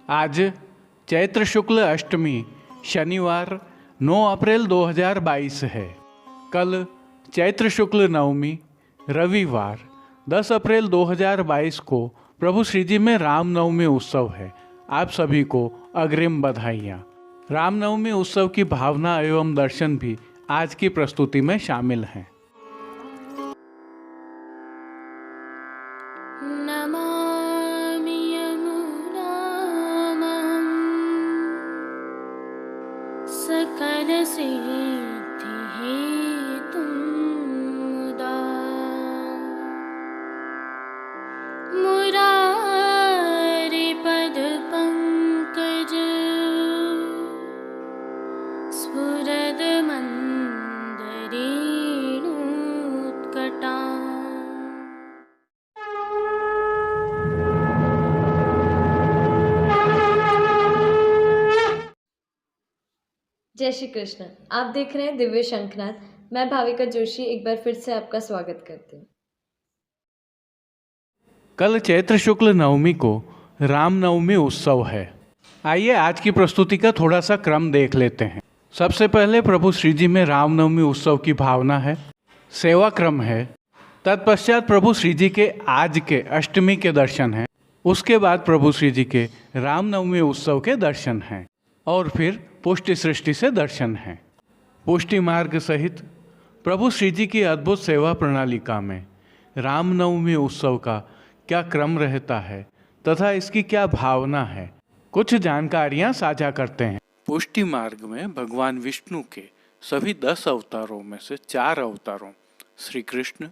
आज चैत्र शुक्ल अष्टमी शनिवार 9 अप्रैल 2022 है। कल चैत्र शुक्ल नवमी रविवार 10 अप्रैल 2022 को प्रभु श्री जी में रामनवमी उत्सव है। आप सभी को अग्रिम बधाइयाँ। रामनवमी उत्सव की भावना एवं दर्शन भी आज की प्रस्तुति में शामिल हैं। नमामि यमुनां सकलसिद्धिहेतुं मुदा मुरारिपदपङ्कज स्फुरदमन्दरेणुत्कटा। जय श्री कृष्ण। आप देख रहे हैं दिव्य शंखनाद। मैं भाविका जोशी एक बार फिर से आपका स्वागत करती हूँ। कल चैत्र शुक्ल नवमी को रामनवमी उत्सव है। आइए आज की प्रस्तुति का थोड़ा सा क्रम देख लेते हैं। सबसे पहले प्रभु श्री जी में रामनवमी उत्सव की भावना है, सेवा क्रम है, तत्पश्चात प्रभु श्री जी के आज के अष्टमी के दर्शन हैं, उसके बाद प्रभु श्री जी के रामनवमी उत्सव के दर्शन हैं और फिर पुष्टि सृष्टि से दर्शन हैं। पुष्टि मार्ग सहित प्रभु श्री जी की अद्भुत सेवा प्रणालिका में रामनवमी उत्सव का क्या क्रम रहता है तथा इसकी क्या भावना है, कुछ जानकारियां साझा करते हैं। पुष्टि मार्ग में भगवान विष्णु के सभी 10 अवतारों में से 4 अवतारों श्री कृष्ण,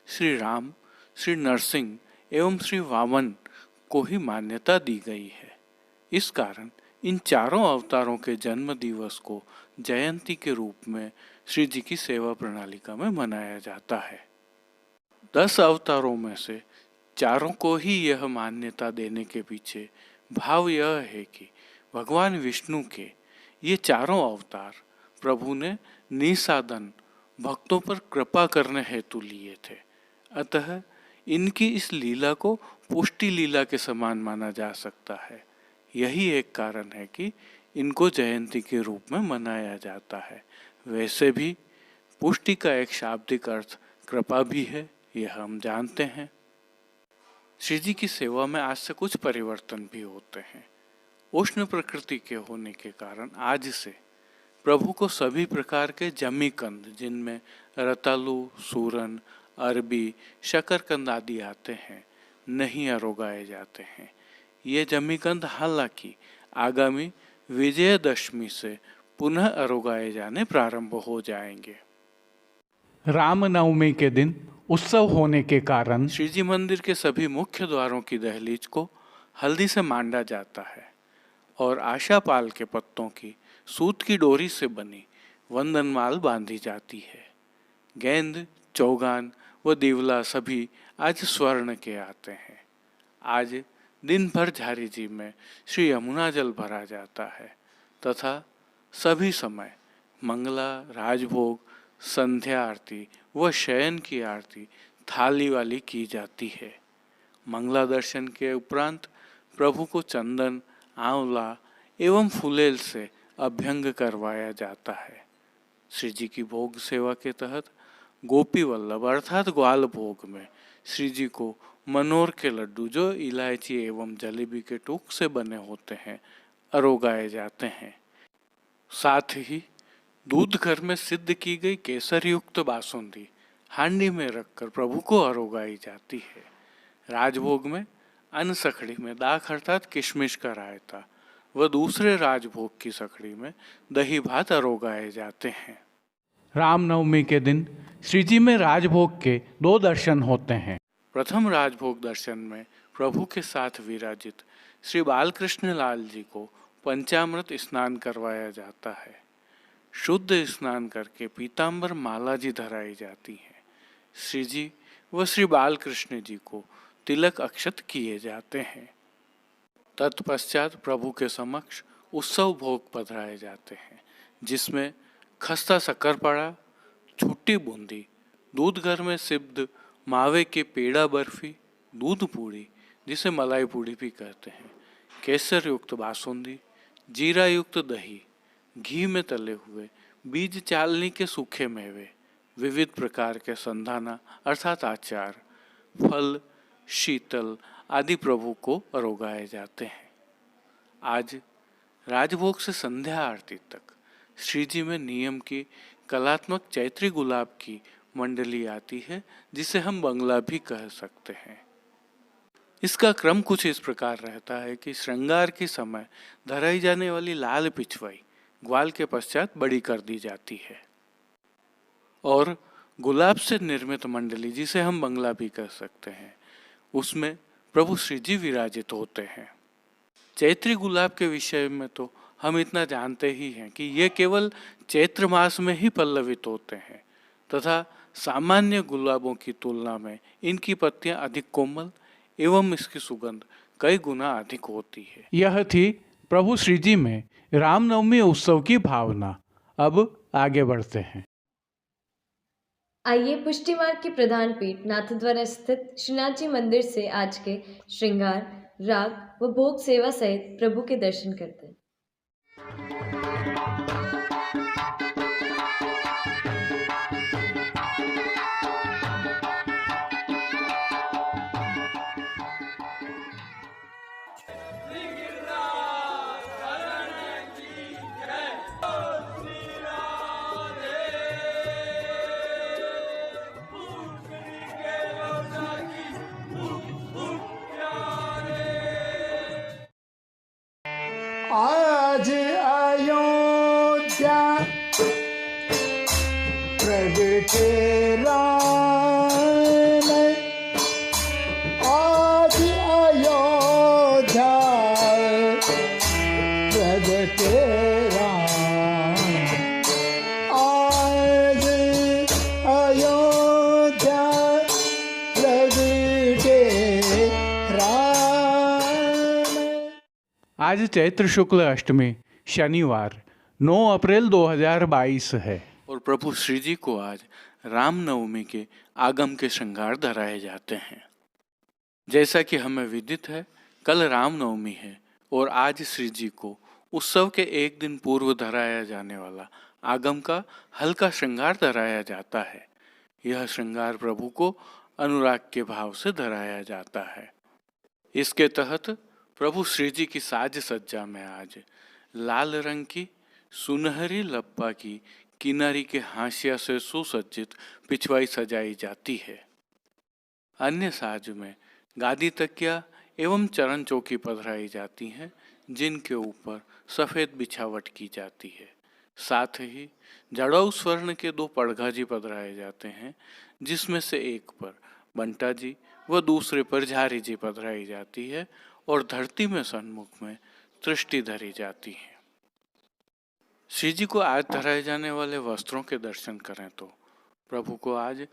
श्री राम, श्री नरसिंह एवं श्री वामन को ही मान्यता दी गई है। इस कारण इन चारों अवतारों के जन्म दिवस को जयंती के रूप में श्री जी की सेवा प्रणालिका में मनाया जाता है। 10 अवतारों में से चारों को ही यह मान्यता देने के पीछे भाव यह है कि भगवान विष्णु के ये चारों अवतार प्रभु ने निसाधन भक्तों पर कृपा करने हेतु लिए थे। अतः इनकी इस लीला को पुष्टि लीला के समान माना जा सकता है। यही एक कारण है कि इनको जयंती के रूप में मनाया जाता है। वैसे भी पुष्टि का एक शाब्दिक अर्थ कृपा भी है, यह हम जानते हैं। श्री जी की सेवा में आज से कुछ परिवर्तन भी होते हैं। उष्ण प्रकृति के होने के कारण आज से प्रभु को सभी प्रकार के जमीकंद, जिनमें रतालू, सूरन, अरबी, शकरकंद आदि आते हैं, नहीं अरोगाए जाते हैं। ये जमीकंद हालांकि आगामी विजयदशमी से पुनः अरोगाए जाने प्रारंभ हो जाएंगे। रामनवमी के दिन उत्सव होने के कारण श्री जी मंदिर के सभी मुख्य द्वारों की दहलीज को हल्दी से मांडा जाता है और आशापाल के पत्तों की सूत की डोरी से बनी वंदनमाल बांधी जाती है। गेंद, चौगान व दिवला सभी आज स्वर्ण के आते हैं। आज दिन भर झारी जी में श्री यमुना जल भरा जाता है तथा सभी समय मंगला, राजभोग, संध्या आरती व शयन की आरती थाली वाली की जाती है। मंगला दर्शन के उपरांत प्रभु को चंदन, आंवला एवं फुलेल से अभ्यंग करवाया जाता है। श्री जी की भोग सेवा के तहत गोपी वल्लभ अर्थात ग्वाल भोग में श्री जी को मनोर के लड्डू, जो इलायची एवं जलेबी के टूक से बने होते हैं, अरोगाए जाते हैं। साथ ही दूध घर में सिद्ध की गई केसर युक्त बासुंदी हांडी में रखकर प्रभु को अरोगाई जाती है। राजभोग में अन्न सखड़ी में दाख अर्थात किशमिश का रायता व दूसरे राजभोग की सखड़ी में दही भात अरोगाए जाते हैं। रामनवमी के दिन श्री जी में राजभोग के 2 दर्शन होते हैं। प्रथम राजभोग दर्शन में प्रभु के साथ विराजित श्री बालकृष्ण लाल जी को पंचामृत स्नान करवाया जाता है। शुद्ध स्नान करके पीतांबर माला जी धराई जाती है। श्री जी व श्री बालकृष्ण जी को तिलक अक्षत किए जाते हैं। तत्पश्चात प्रभु के समक्ष उत्सव भोग पधराए जाते हैं, जिसमें खस्ता शक्करपारा, छुट्टी बूंदी, दूध घर में सिद्ध मावे के पेड़ा बर्फी, दूध पूड़ी जिसे मलाई पूड़ी भी कहते हैं, केसर युक्त बासुंदी, जीरा युक्त दही, घी में तले हुए बीज चालनी के सूखे मेवे, विविध प्रकार के संधाना अर्थात आचार, फल, शीतल आदि प्रभु को अरोगाए जाते हैं। आज राजभोग से संध्या आरती तक श्री जी में नियम की कलात्मक चैत्री गुलाब की मंडली आती है, जिसे हम बंगला भी कह सकते हैं। इसका क्रम कुछ इस प्रकार रहता है कि श्रृंगार के समय धराई जाने वाली लाल पिछवाई ग्वाल के पश्चात बड़ी कर दी जाती है और गुलाब से निर्मित मंडली, जिसे हम बंगला भी कह सकते हैं, उसमें प्रभु श्री जी विराजित होते हैं। चैत्री गुलाब के विषय में तो हम इतना जानते ही हैं कि ये केवल चैत्र मास में ही पल्लवित होते हैं तथा सामान्य गुलाबों की तुलना में इनकी पत्तियां अधिक कोमल एवं इसकी सुगंध कई गुना अधिक होती है। यह थी प्रभु श्री जी में रामनवमी उत्सव की भावना। अब आगे बढ़ते हैं। आइए पुष्टि मार्ग की प्रधान पीठ नाथद्वारा स्थित श्रीनाथ जी मंदिर से आज के श्रृंगार, राग व भोग सेवा सहित प्रभु के दर्शन करते हैं। आज अयोध्या प्रगटे राम, आज अयोध्या प्रगटे राम, आज अयोध्या प्रगटे राम। आज चैत्र शुक्ल अष्टमी शनिवार 9 अप्रैल 2022 है और प्रभु श्री जी को आज रामनवमी के आगम के श्रृंगार धराए जाते हैं। जैसा कि हमें विदित है, कल रामनवमी है और आज श्री जी को उत्सव के एक दिन पूर्व धराया जाने वाला आगम का हल्का श्रृंगार धराया जाता है। यह श्रृंगार प्रभु को अनुराग के भाव से धराया जाता है। इसके तहत प्रभु श्री जी की साज सज्जा में आज लाल रंग की सुनहरी लप्पा की किनारी के हाशिया से सुसज्जित पिछवाई सजाई जाती है। अन्य साज में गादी तकिया एवं चरण चौकी पधराई जाती हैं, जिनके ऊपर सफेद बिछावट की जाती है। साथ ही जड़ाऊ स्वर्ण के 2 पड़घा पधराए जाते हैं, जिसमें से एक पर बंटा जी व दूसरे पर झारी जी पधराई जाती है और धरती में सन्मुख में दृष्टि धरी जाती है। श्री जी को आज धराए जाने वाले वस्त्रों के दर्शन करें तो प्रभु को आज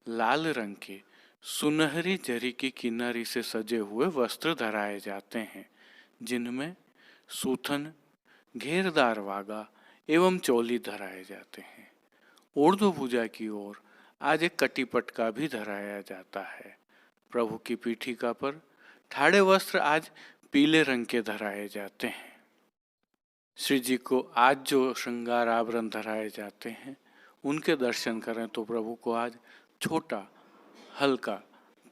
लाल रंग के सुनहरी जरी की किनारी से सजे हुए वस्त्र धराए जाते हैं, जिनमें सूथन, घेरदार वागा एवं चोली धराए जाते हैं। ऊर्ध्वभुजा की ओर आज एक कटिपटका भी धराया जाता है। प्रभु की पीठिका पर ठाड़े वस्त्र आज पीले रंग के धराए जाते हैं। श्री जी को आज जो श्रृंगार आभरण धराए जाते हैं, उनके दर्शन करें तो प्रभु को आज छोटा हल्का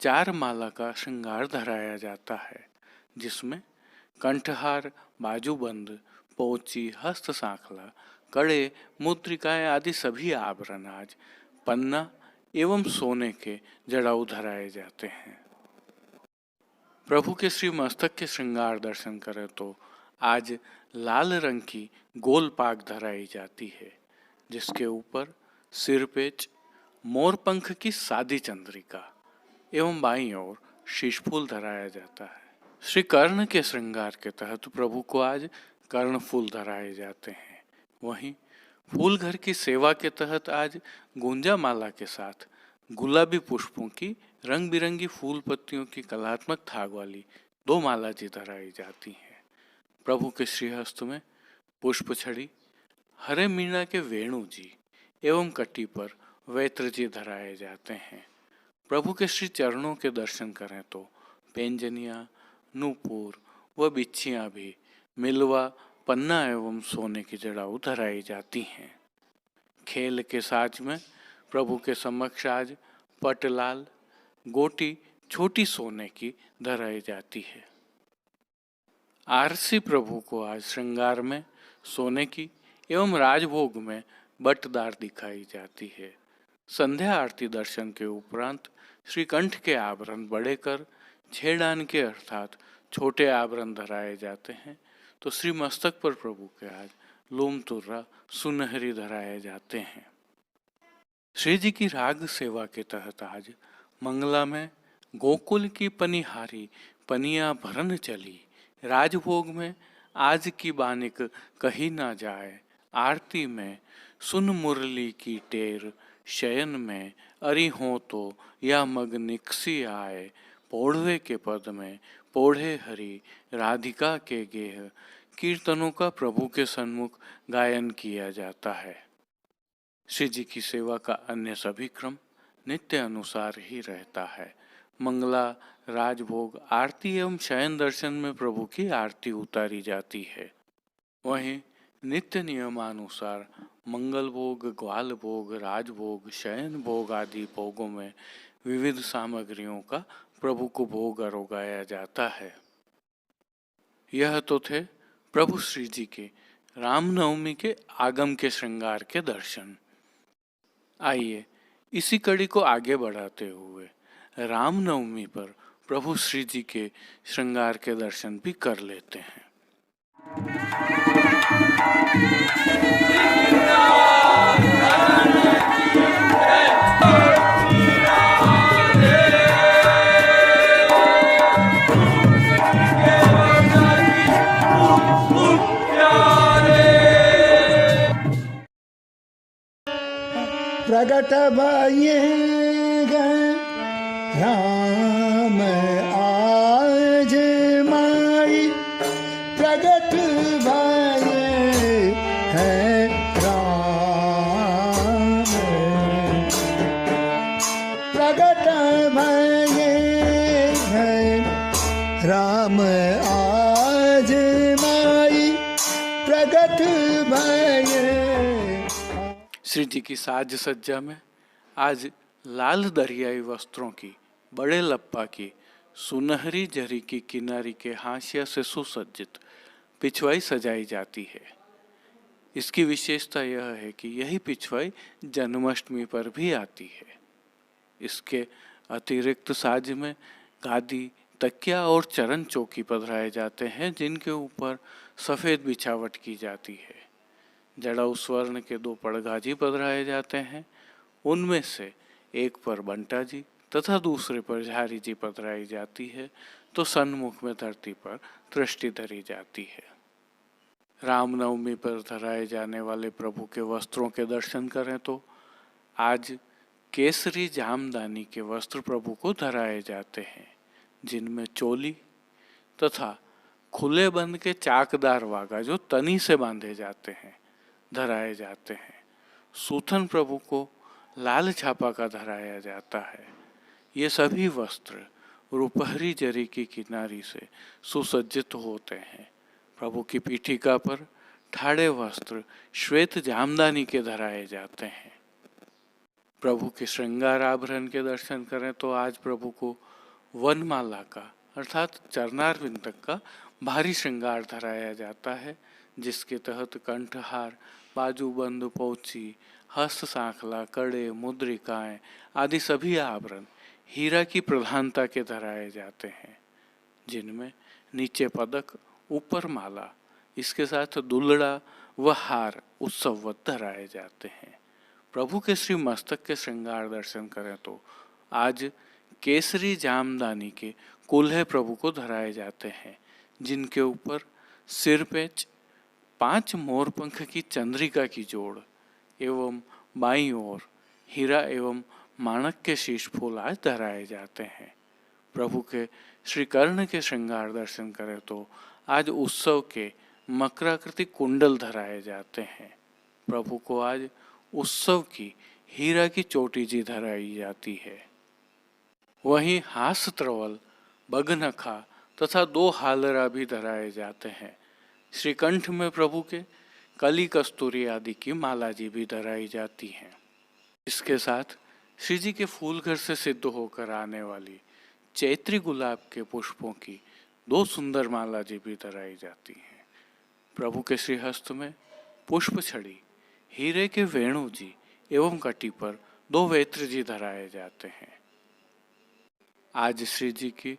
4 माला का श्रृंगार धराया जाता है, जिसमें कंठहार, बाजूबंद, पोची, हस्त सांखला, कड़े, मुद्रिकाएं आदि सभी आभरण आज पन्ना एवं सोने के जड़ाऊ धराए जाते हैं। प्रभु के श्री मस्तक के श्रृंगार दर्शन करें तो आज लाल रंग की गोल पाग धराई जाती है, जिसके ऊपर सिरपेच, मोर पंख की सादी चंद्रिका एवं बाईं ओर शीशफूल धराया जाता है। श्री कर्ण के श्रृंगार के तहत प्रभु को आज कर्णफूल धराए जाते हैं। वहीं फूल घर की सेवा के तहत आज गुंजा माला के साथ गुलाबी पुष्पों की रंग बिरंगी फूल पत्तियों की कलात्मक थाग वाली 2 माला जी धराई जाती हैं। प्रभु के श्रीहस्त में पुष्प छड़ी, हरे मीणा के वेणु जी एवं कटी पर वैत्र जी धराए जाते हैं। प्रभु के श्री चरणों के दर्शन करें तो पेंजनिया, नूपुर, व बिच्छियाँ भी मिलवा पन्ना एवं सोने की जड़ाऊ धराई जाती हैं। खेल के साज में प्रभु के समक्ष आज पटलाल गोटी छोटी सोने की धराई जाती है। आरसी प्रभु को आज श्रृंगार में सोने की एवं राजभोग में बटदार दिखाई जाती है। संध्या आरती दर्शन के उपरांत श्रीकंठ के आभरण बड़े कर छेड़ान के अर्थात छोटे आभरण धराए जाते हैं, तो श्री मस्तक पर प्रभु के आज लोम तुर्रा सुनहरी धराए जाते हैं। श्री जी की राग सेवा के तहत आज मंगला में गोकुल की पनिहारी पनिया भरन चली, राजभोग में आज की बानिक कही ना जाए, आरती में सुन मुरली की टेर, शयन में अरि हो तो या मग निकसी आए, पौढ़वे के पद में पौढ़े हरि राधिका के गेह, कीर्तनों का प्रभु के सन्मुख गायन किया जाता है। श्री जी की सेवा का अन्य सभी क्रम नित्य अनुसार ही रहता है। मंगला, राजभोग, आरती एवं शयन दर्शन में प्रभु की आरती उतारी जाती है। वहीं नित्य नियमानुसार मंगल भोग, ग्वाल भोग, राजभोग, शयन भोग आदि भोगों में विविध सामग्रियों का प्रभु को भोग अरोगाया जाता है। यह तो थे प्रभु श्री जी के रामनवमी के आगम के श्रृंगार के दर्शन। आइए इसी कड़ी को आगे बढ़ाते हुए रामनवमी पर प्रभु श्री जी के श्रृंगार के दर्शन भी कर लेते हैं। प्रगट भइएगा राम आज माई, प्रगट भये है राम, प्रगट भये है राम आज माई, प्रगट भये। श्री जी की साज सज्जा में आज लाल दरियाई वस्त्रों की, बड़े लप्पा की, सुनहरी जरी की किनारी के हाशिया से सुसज्जित पिछवाई सजाई जाती है। इसकी विशेषता यह है कि यही पिछवाई जन्माष्टमी पर भी आती है। इसके अतिरिक्त साज में गादी, तकिया और चरण चौकी पधराए जाते हैं, जिनके ऊपर सफ़ेद बिछावट की जाती है। जड़ाऊ स्वर्ण के 2 पड़गाजी पधराए जाते हैं, उनमें से एक पर बंटा जी तथा दूसरे पर झारी जी पधराई जाती है, तो सन्मुख में धरती पर दृष्टि धरी जाती है। रामनवमी पर धराए जाने वाले प्रभु के वस्त्रों के दर्शन करें तो आज केसरी जामदानी के वस्त्र प्रभु को धराए जाते हैं, जिनमें चोली तथा खुले बंद के चाकदार वागा जो तनी से बांधे जाते हैं धराए जाते हैं। सूथन प्रभु को लाल छापा का धराया जाता है। ये सभी वस्त्र रुपहरी जरी की किनारी से सुसज्जित होते हैं। प्रभु की पीठिका पर ठाड़े वस्त्र श्वेत जामदानी के धराए जाते हैं। प्रभु के श्रृंगार आभरण के दर्शन करें तो आज प्रभु को वनमाला का अर्थात चरनार विंतक का भारी श्रृंगार धराया जाता है, जिसके तहत कंठहार, बाजूबंद, पोची, हस्त सांखला, कड़े, मुद्रिकाएं आदि सभी आभरण हीरा की प्रधानता के धराए जाते हैं, जिनमें नीचे पदक, ऊपर माला, इसके साथ दुल्हड़ा व हार उत्सववत धराए जाते हैं। प्रभु के श्री मस्तक के श्रृंगार दर्शन करें तो आज केसरी जामदानी के कुल्हे प्रभु को धराए जाते हैं, जिनके ऊपर सिरपेच, 5 मोरपंख की चंद्रिका की जोड़ एवं बाईं ओर हीरा एवं माणक के शीश फूल आज धराए जाते हैं। प्रभु के श्री कर्ण के श्रृंगार दर्शन करें तो आज उत्सव के मकराकृति कुंडल धराए जाते हैं। प्रभु को आज उत्सव की हीरा की चोटी जी धराई जाती है। वहीं हास त्रवल, बगनखा, तथा 2 हालरा भी धराए जाते हैं। श्रीकंठ में प्रभु के कली कस्तूरी आदि की माला जी भी धराई जाती हैं। इसके साथ श्री जी के फूल घर से सिद्ध होकर आने वाली चैत्री गुलाब के पुष्पों की 2 सुंदर माला जी भी धराई जाती हैं। प्रभु के श्रीहस्त में पुष्प छड़ी, हीरे के वेणु जी एवं कटी पर 2 वेत्र जी धराए जाते हैं। आज श्री जी की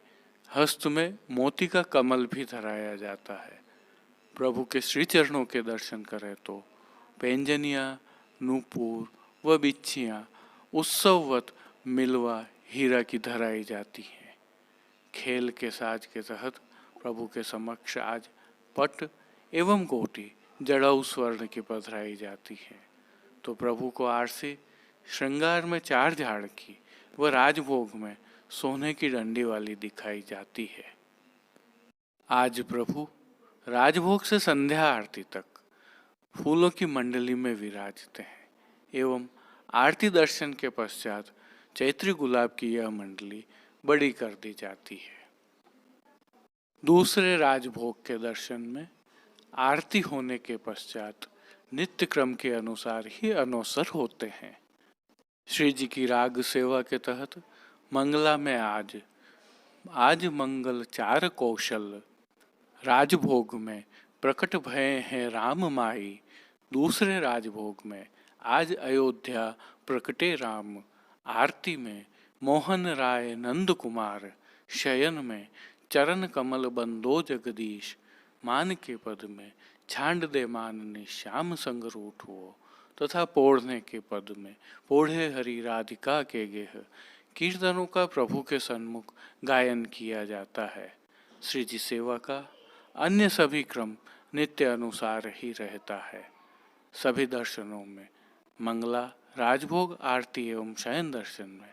हस्त में मोती का कमल भी धराया जाता है। प्रभु के श्री चरणों के दर्शन करें तो पैंजनिया, नूपुर व बिच्छियाँ उत्सववत मिलवा हीरा की धराई जाती हैं। खेल के साज के तहत प्रभु के समक्ष आज पट एवं गोटी जड़ाऊ स्वर्ण की पधराई जाती है। तो प्रभु को आरसी श्रृंगार में 4 झाड़ की व राजभोग में सोने की डंडी वाली दिखाई जाती है। आज प्रभु राजभोग से संध्या आरती तक फूलों की मंडली में विराजते हैं एवं आरती दर्शन के पश्चात चैत्री गुलाब की यह मंडली बड़ी कर दी जाती है। दूसरे राजभोग के दर्शन में आरती होने के पश्चात नित्य क्रम के अनुसार ही अनौसर होते हैं। श्री जी की राग सेवा के तहत मंगला में आज मंगल 4 कौशल, राजभोग में प्रकट भये हैं राम माई, दूसरे राजभोग में आज अयोध्या प्रकटे राम, आरती में मोहन राय नंद कुमार, शयन में चरण कमल बंदो जगदीश, मान के पद में छांड दे मानने श्याम संग रूठ हो, तथा पोढ़ने के पद में पोढ़े हरि राधिका के गेह, कीर्तनों का प्रभु के सन्मुख गायन किया जाता है। श्री जी सेवा का अन्य सभी क्रम नित्य अनुसार ही रहता है। सभी दर्शनों में मंगला, राजभोग, आरती एवं शयन दर्शन में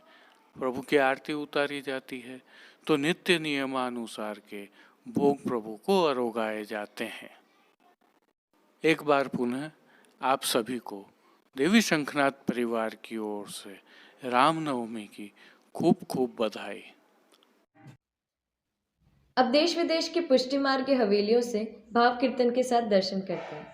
प्रभु की आरती उतारी जाती है तो नित्य नियमानुसार के भोग प्रभु को अरोगाए जाते हैं। एक बार पुनः आप सभी को देवी शंखनाथ परिवार की ओर से रामनवमी की खूब खूब बधाई। अब देश विदेश की पुष्टि मार्ग की हवेलियों से भाव कीर्तन के साथ दर्शन करते हैं।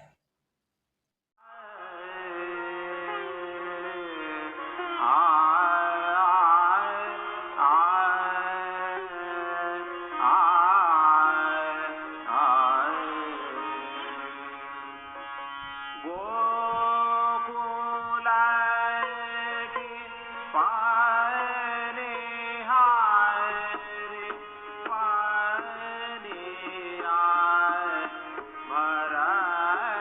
भरा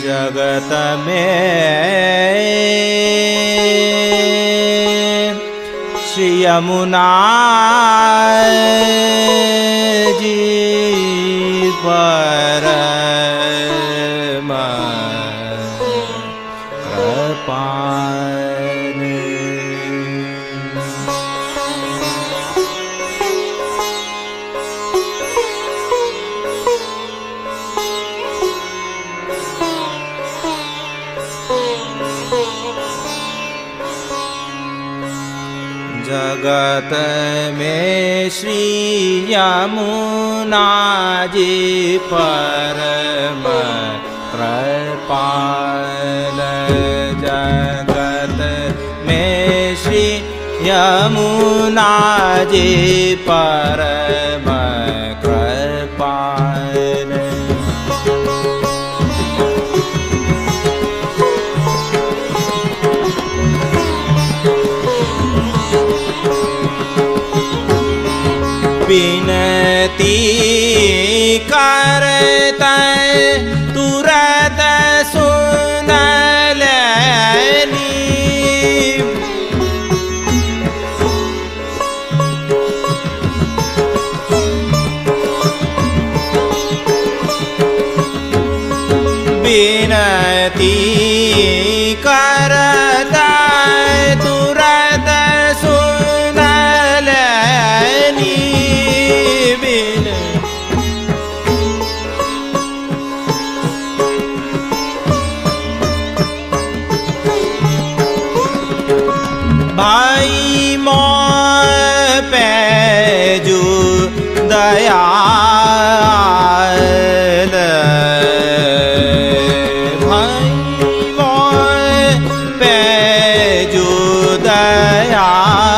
जगत में श्री यमुना जी परम कृपाल। जगत में श्री यमुना जी परम कृपाल। जगत में श्री यमुना जी परम कृपाल। विनती करते तुरत सुन लेनी। करता तुरत सुनलनि बिन। भाई मोय पैजु दयाल, भाई मोय पैजु दयाल,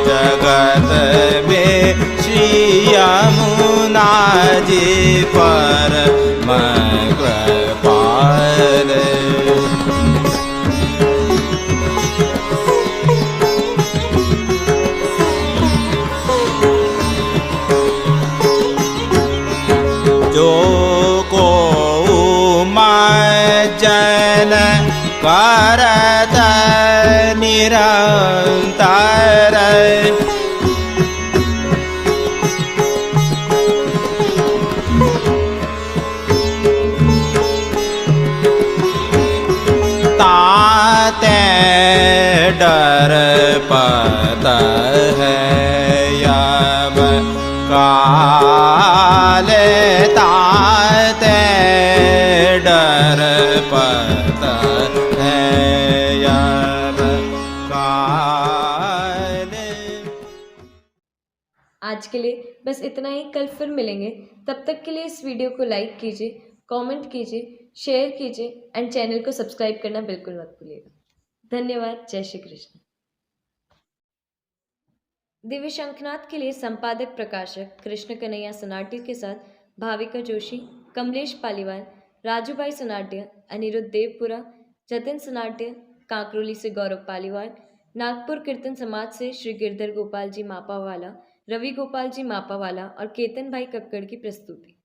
जगत में श्री यमुना जी परम कृपाल। जो को जन करत निरंतर, ताते डर पत है यम काल, ताते डर पत है यम काल। आज के लिए बस इतना ही। कल फिर मिलेंगे। तब तक के लिए इस वीडियो को लाइक कीजिए, कमेंट कीजिए, शेयर कीजिए एंड चैनल को सब्सक्राइब करना बिल्कुल मत भूलिएगा। धन्यवाद। जय श्री कृष्ण। दिव्य शंखनाद के लिए संपादक प्रकाशक कृष्ण कन्हैया सनाट्य के साथ भाविका जोशी, कमलेश पालीवाल, राजू भाई सनाट्य, अनिरुद्ध देवपुरा, जतिन सनाट्य, कांकरोली से गौरव पालीवाल, नागपुर कीर्तन समाज से श्री गिरधर गोपाल जी मापावाला, रवि गोपाल जी मापावाला और केतन भाई कक्कड़ की प्रस्तुति।